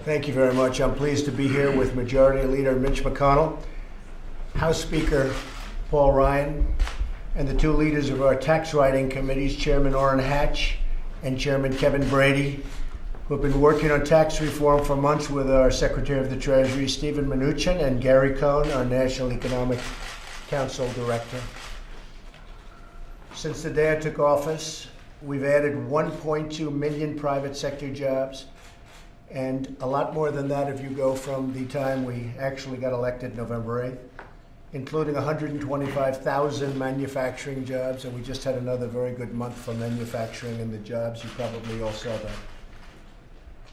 Thank you very much. I'm pleased to be here with Majority Leader Mitch McConnell, House Speaker Paul Ryan, and the two leaders of our tax writing committees, Chairman Orrin Hatch and Chairman Kevin Brady, who have been working on tax reform for months with our Secretary of the Treasury, Stephen Mnuchin, and Gary Cohn, our National Economic Council Director. Since the day I took office, we've added 1.2 million private sector jobs, and a lot more than that if you go from the time we actually got elected November 8th, including 125,000 manufacturing jobs, and we just had another very good month for manufacturing and the jobs. You probably all saw that.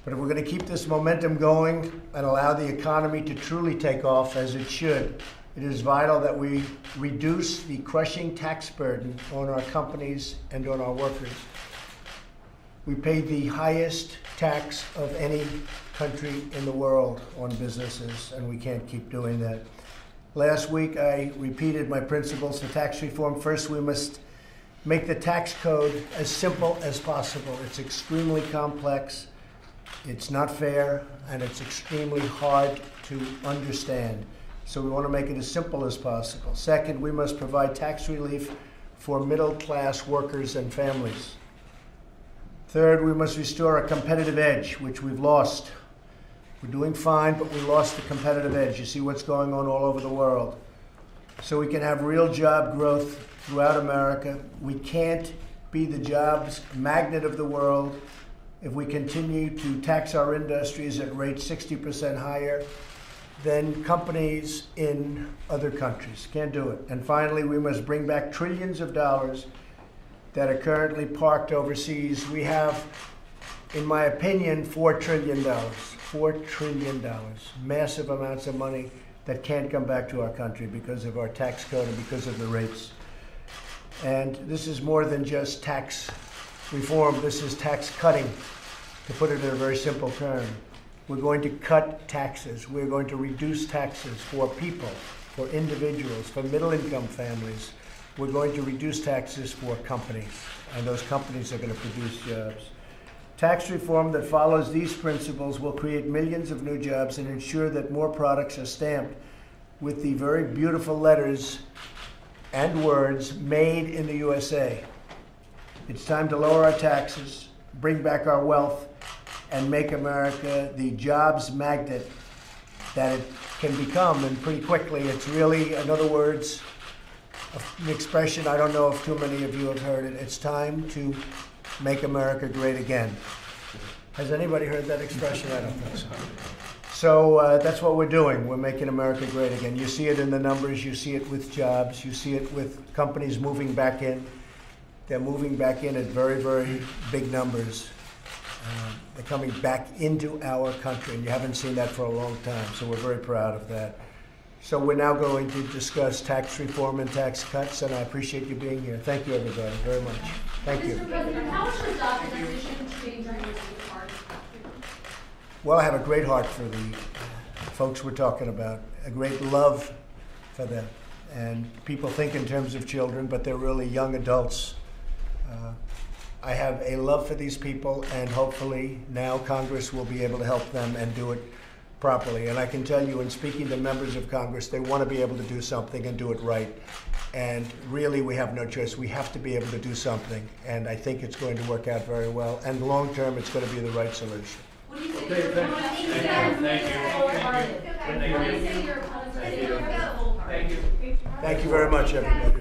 But if we're going to keep this momentum going and allow the economy to truly take off as it should, it is vital that we reduce the crushing tax burden on our companies and on our workers. We pay the highest tax of any country in the world on businesses, and we can't keep doing that. Last week, I repeated my principles for tax reform. First, we must make the tax code as simple as possible. It's extremely complex, it's not fair, and it's extremely hard to understand. So we want to make it as simple as possible. Second, we must provide tax relief for middle-class workers and families. Third, we must restore a competitive edge, which we've lost. We're doing fine, but we lost the competitive edge. You see what's going on all over the world. So we can have real job growth throughout America. We can't be the jobs magnet of the world if we continue to tax our industries at rates 60% higher than companies in other countries. Can't do it. And finally, we must bring back trillions of dollars that are currently parked overseas. We have, in my opinion, $4 trillion. $4 trillion. Massive amounts of money that can't come back to our country because of our tax code and because of the rates. And this is more than just tax reform. This is tax cutting, to put it in a very simple term. We're going to cut taxes. We're going to reduce taxes for people, for individuals, for middle-income families. We're going to reduce taxes for companies, and those companies are going to produce jobs. Tax reform that follows these principles will create millions of new jobs and ensure that more products are stamped with the very beautiful letters and words, "Made in the USA." It's time to lower our taxes, bring back our wealth, and make America the jobs magnet that it can become, and pretty quickly. It's really, in other words, an expression I don't know if too many of you have heard it. It's time to make America great again. Has anybody heard that expression? I don't think so. So that's what we're doing. We're making America great again. You see it in the numbers. You see it with jobs. You see it with companies moving back in. They're moving back in at very, very big numbers. They're coming back into our country, and you haven't seen that for a long time, so we're very proud of that. So we're now going to discuss tax reform and tax cuts, and I appreciate you being here. Thank you, everybody, very much. Thank you. Mr. President, how is your documentation change during this part? Well, I have a great heart for the folks we're talking about, a great love for them. And people think in terms of children, but they're really young adults. I have a love for these people, and hopefully now Congress will be able to help them and do it properly. And I can tell you, in speaking to members of Congress, they want to be able to do something and do it right. And really, we have no choice. We have to be able to do something. And I think it's going to work out very well. And long term, it's going to be the right solution. What do you say? Okay, thank you. Thank you very much, everybody.